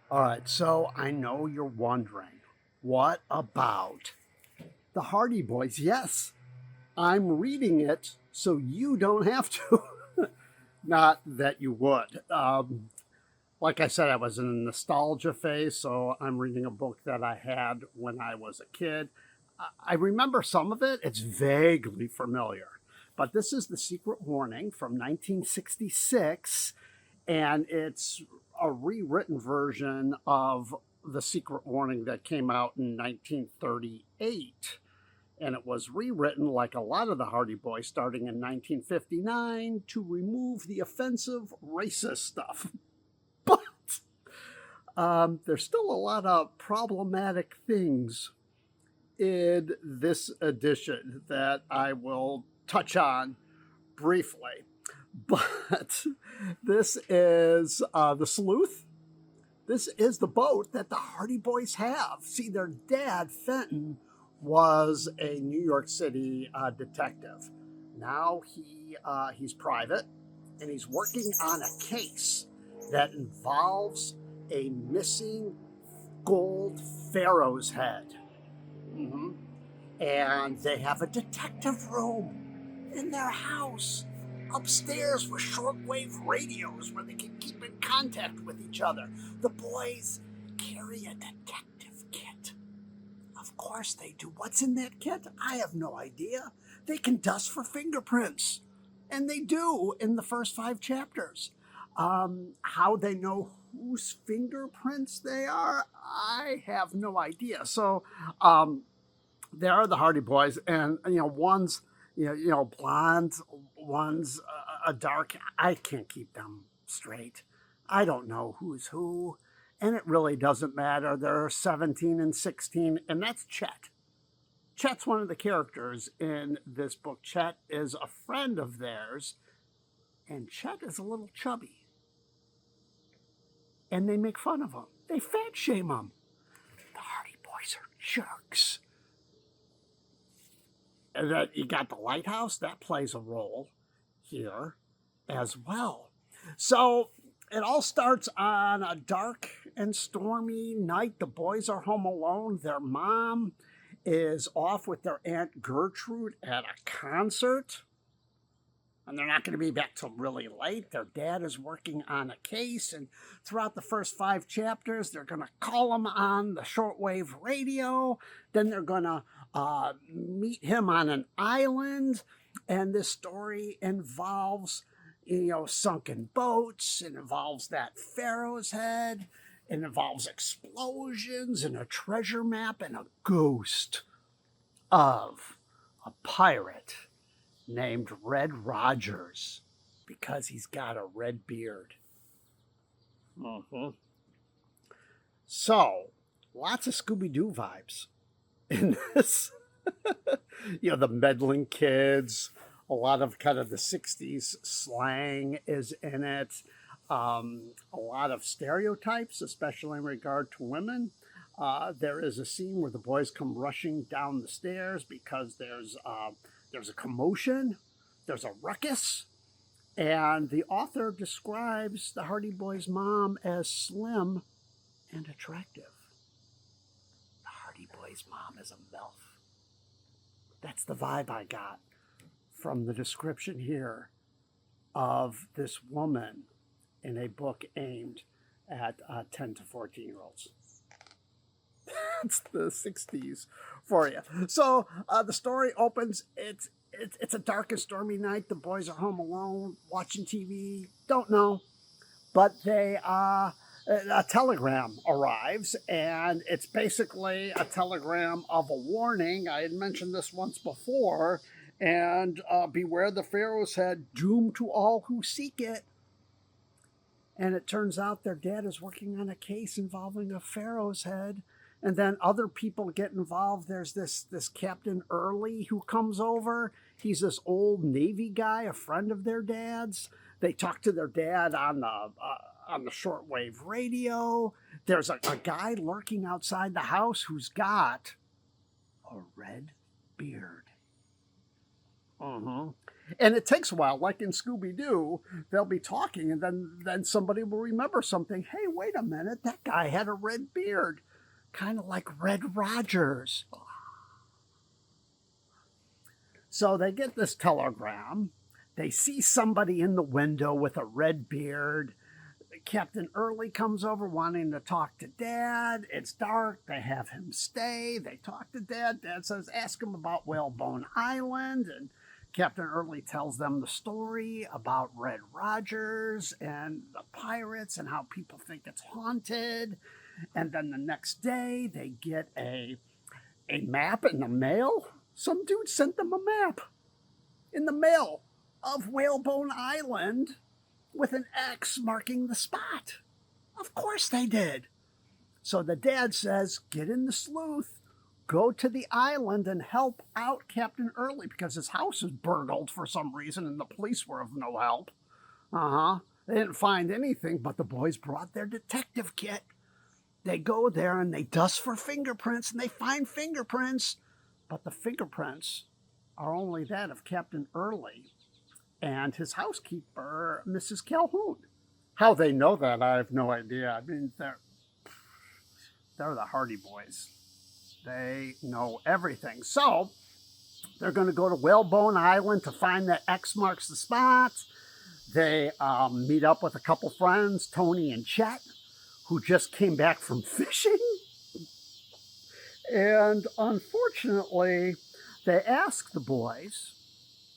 All right, so I know you're wondering, what about the Hardy Boys? Yes, I'm reading it so you don't have to. Not that you would. Like I said, I was in a nostalgia phase, so I'm reading a book that I had when I was a kid. I remember some of it, it's vaguely familiar. But this is The Secret Warning from 1966, and it's a rewritten version of The Secret Warning that came out in 1938. And it was rewritten like a lot of the Hardy Boys starting in 1959 to remove the offensive racist stuff. But there's still a lot of problematic things in this edition that I will touch on briefly. But this is the Sleuth. This is the boat that the Hardy Boys have. See, their dad, Fenton, was a New York City detective. Now he's private, and he's working on a case that involves a missing gold pharaoh's head. Mm-hmm. And they have a detective room in their house upstairs with shortwave radios where they can keep in contact with each other. The boys carry a detective kit. Of course they do. What's in that kit? I have no idea. They can dust for fingerprints. And they do in the first 5 chapters. How they know whose fingerprints they are, I have no idea. So there are the Hardy Boys, and one's blonde, one's a dark. I can't keep them straight. I don't know who's who, and it really doesn't matter. They're 17 and 16, and that's Chet. Chet's one of the characters in this book. Chet is a friend of theirs, and Chet is a little chubby. And they make fun of him. They fat shame him. The Hardy Boys are jerks. And then you got the lighthouse, that plays a role here as well. So it all starts on a dark and stormy night. The boys are home alone. Their mom is off with their Aunt Gertrude at a concert. And they're not going to be back till really late. Their dad is working on a case, and throughout the first 5 chapters, they're going to call him on the shortwave radio. Then they're going to meet him on an island, and this story involves, sunken boats. It involves that pharaoh's head. It involves explosions and a treasure map and a ghost of a pirate named Red Rogers because he's got a red beard. Mm-hmm. So, lots of Scooby-Doo vibes in this. The meddling kids, a lot of kind of the 60s slang is in it. A lot of stereotypes, especially in regard to women. There is a scene where the boys come rushing down the stairs because there's a commotion, there's a ruckus, and the author describes the Hardy Boys' mom as slim and attractive. The Hardy Boys' mom is a MILF. That's the vibe I got from the description here of this woman in a book aimed at 10 to 14-year-olds. That's the 60s for you. So the story opens. It's a dark and stormy night. The boys are home alone, watching TV. Don't know, but a telegram arrives, and it's basically a telegram of a warning. I had mentioned this once before, and beware the pharaoh's head, doomed to all who seek it. And it turns out their dad is working on a case involving a pharaoh's head. And then other people get involved. There's this Captain Early who comes over. He's this old Navy guy, a friend of their dad's. They talk to their dad on the shortwave radio. There's a guy lurking outside the house who's got a red beard. Mm-hmm. And it takes a while, like in Scooby-Doo, they'll be talking and then somebody will remember something. Hey, wait a minute, that guy had a red beard, kind of like Red Rogers. So they get this telegram. They see somebody in the window with a red beard. Captain Early comes over wanting to talk to Dad. It's dark. They have him stay. They talk to Dad. Dad says, ask him about Whalebone Island. And Captain Early tells them the story about Red Rogers and the pirates and how people think it's haunted. And then the next day, they get a map in the mail. Some dude sent them a map in the mail of Whalebone Island with an X marking the spot. Of course they did. So the dad says, get in the sleuth, go to the island and help out Captain Early because his house is burgled for some reason and the police were of no help. They didn't find anything, but the boys brought their detective kit. They go there and they dust for fingerprints and they find fingerprints, but the fingerprints are only that of Captain Early and his housekeeper, Mrs. Calhoun. How they know that, I have no idea. I mean, they're the Hardy Boys. They know everything. So they're going to go to Whalebone Island to find that X marks the spot. They meet up with a couple friends, Tony and Chet, who just came back from fishing. And unfortunately, they ask the boys,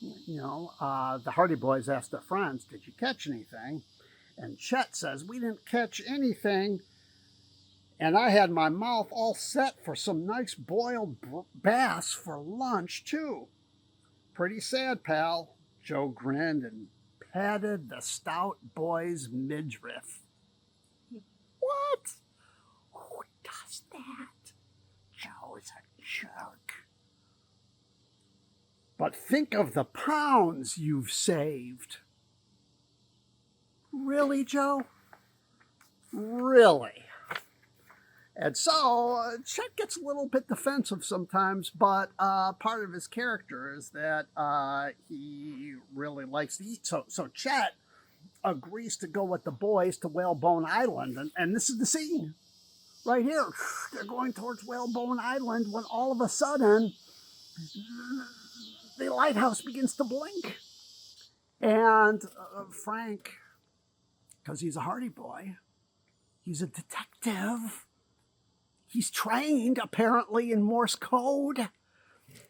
the Hardy Boys ask their friends, did you catch anything? And Chet says, we didn't catch anything. And I had my mouth all set for some nice boiled bass for lunch, too. Pretty sad, pal. Joe grinned and patted the stout boy's midriff. What? Who does that? Joe's a jerk. But think of the pounds you've saved. Really, Joe? Really? And so Chet gets a little bit defensive sometimes, but part of his character is that he really likes to eat. So Chet agrees to go with the boys to Whalebone Island. And this is the scene right here. They're going towards Whalebone Island when all of a sudden the lighthouse begins to blink. And Frank, because he's a Hardy Boy, he's a detective. He's trained, apparently, in Morse code.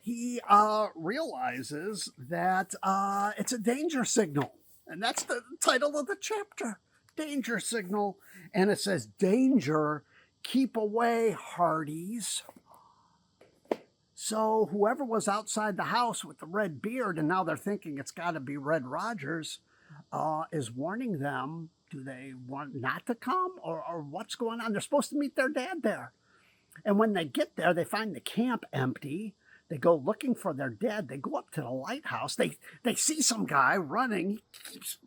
He realizes that it's a danger signal. And that's the title of the chapter, Danger Signal. And it says, danger, keep away, Hardies. So whoever was outside the house with the red beard, and now they're thinking it's got to be Red Rogers, is warning them. Do they want not to come? Or what's going on? They're supposed to meet their dad there. And when they get there, they find the camp empty. They go looking for their dad. They go up to the lighthouse. They see some guy running. He keeps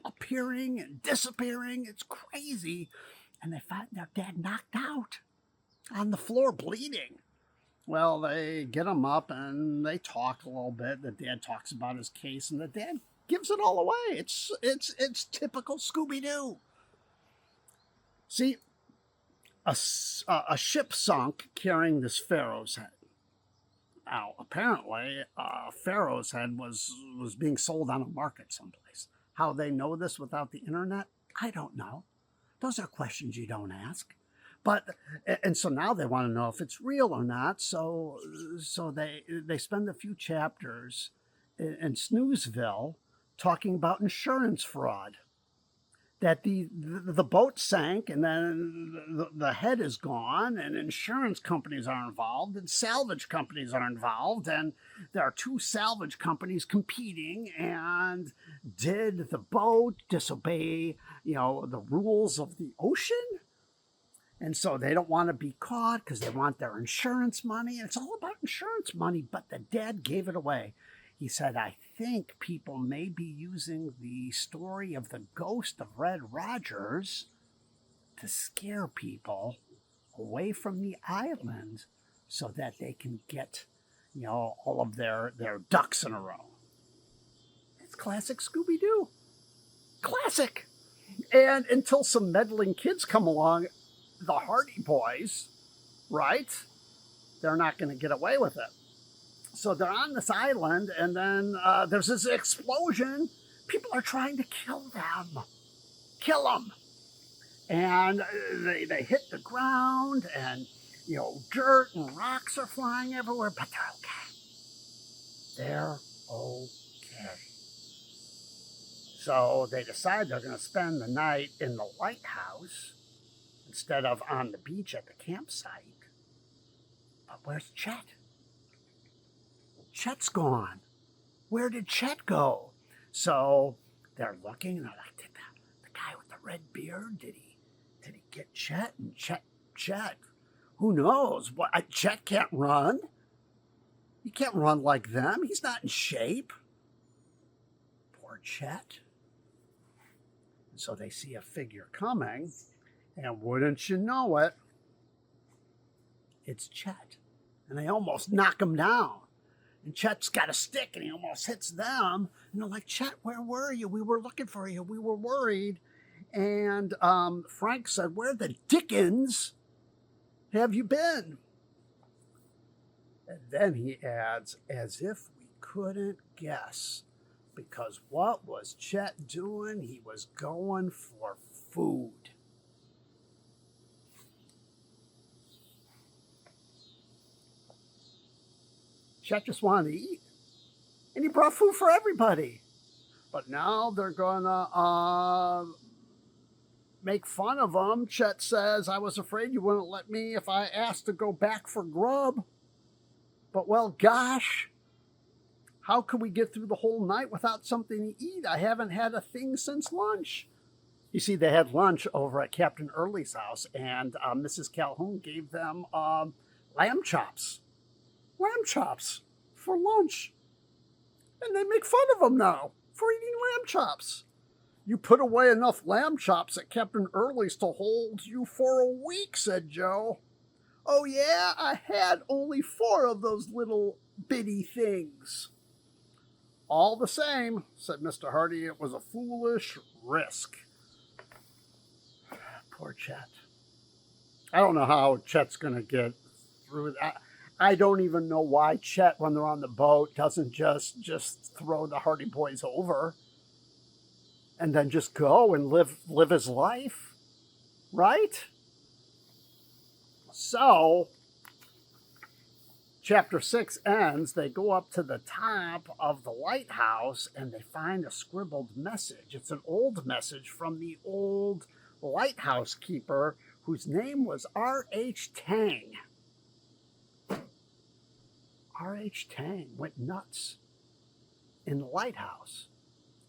appearing and disappearing. It's crazy. And they find their dad knocked out on the floor, bleeding. Well, they get him up and they talk a little bit. The dad talks about his case, and the dad gives it all away. It's typical Scooby-Doo. See, a ship sunk carrying this pharaoh's head. Now, apparently, pharaoh's head was being sold on a market someplace. How they know this without the internet, I don't know. Those are questions you don't ask. And so now they want to know if it's real or not. So they spend a few chapters in Snoozeville talking about insurance fraud. That the boat sank and then the head is gone and insurance companies are involved and salvage companies are involved, and there are two salvage companies competing. And did the boat disobey, the rules of the ocean? And so they don't want to be caught because they want their insurance money. And it's all about insurance money, but the dad gave it away. He said, I think people may be using the story of the ghost of Red Rogers to scare people away from the island so that they can get, all of their ducks in a row. classic Scooby-Doo. Classic. And until some meddling kids come along, the Hardy Boys, right? They're not going to get away with it. So they're on this island, and then there's this explosion. People are trying to kill them. Kill them. And they hit the ground, and, dirt and rocks are flying everywhere, but they're okay. They're okay. So they decide they're going to spend the night in the lighthouse instead of on the beach at the campsite. But where's Chet? Chet's gone. Where did Chet go? So they're looking, and they're like, did the guy with the red beard, did he get Chet? And Chet, who knows? Chet can't run. He can't run like them. He's not in shape. Poor Chet. And so they see a figure coming, and wouldn't you know it, it's Chet. And they almost knock him down. And Chet's got a stick, and he almost hits them. And they're like, Chet, where were you? We were looking for you. We were worried. And Frank said, where the dickens have you been? And then he adds, as if we couldn't guess. Because what was Chet doing? He was going for food. Chet just wanted to eat. And he brought food for everybody. But now they're going to make fun of him. Chet says, I was afraid you wouldn't let me if I asked to go back for grub. But, well, gosh, how could we get through the whole night without something to eat? I haven't had a thing since lunch. You see, they had lunch over at Captain Early's house, and Mrs. Calhoun gave them lamb chops. Lamb chops for lunch. And they make fun of them now for eating lamb chops. You put away enough lamb chops at Captain Early's to hold you for a week, said Joe. Oh yeah, I had only 4 of those little bitty things. All the same, said Mr. Hardy, it was a foolish risk. Poor Chet. I don't know how Chet's going to get through that. I don't even know why Chet, when they're on the boat, doesn't just throw the Hardy Boys over and then just go and live his life, right? So, chapter 6 ends. They go up to the top of the lighthouse and they find a scribbled message. It's an old message from the old lighthouse keeper whose name was R.H. Tang. R.H. Tang went nuts in the lighthouse.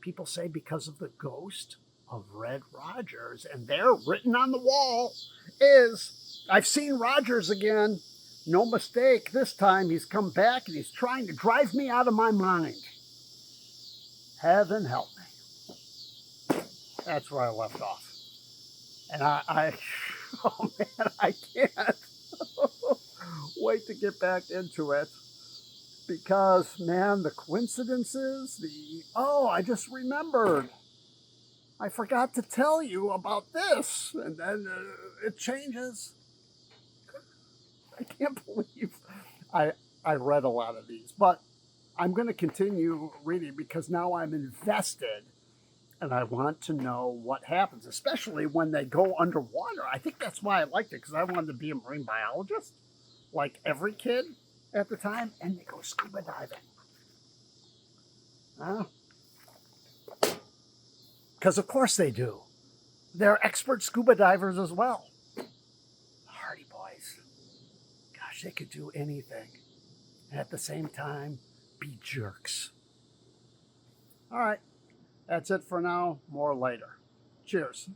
People say because of the ghost of Red Rogers. And there, written on the wall, is, I've seen Rogers again. No mistake, this time he's come back and he's trying to drive me out of my mind. Heaven help me. That's where I left off. And I oh man, I can't wait to get back into it. Because, man, the coincidences, I just remembered. I forgot to tell you about this. And then it changes. I can't believe I read a lot of these. But I'm going to continue reading because now I'm invested. And I want to know what happens, especially when they go underwater. I think that's why I liked it, because I wanted to be a marine biologist, like every kid at the time, and they go scuba diving. Because of course they do. They're expert scuba divers as well. Hardy Boys. Gosh, they could do anything. And at the same time, be jerks. All right. That's it for now. More later. Cheers.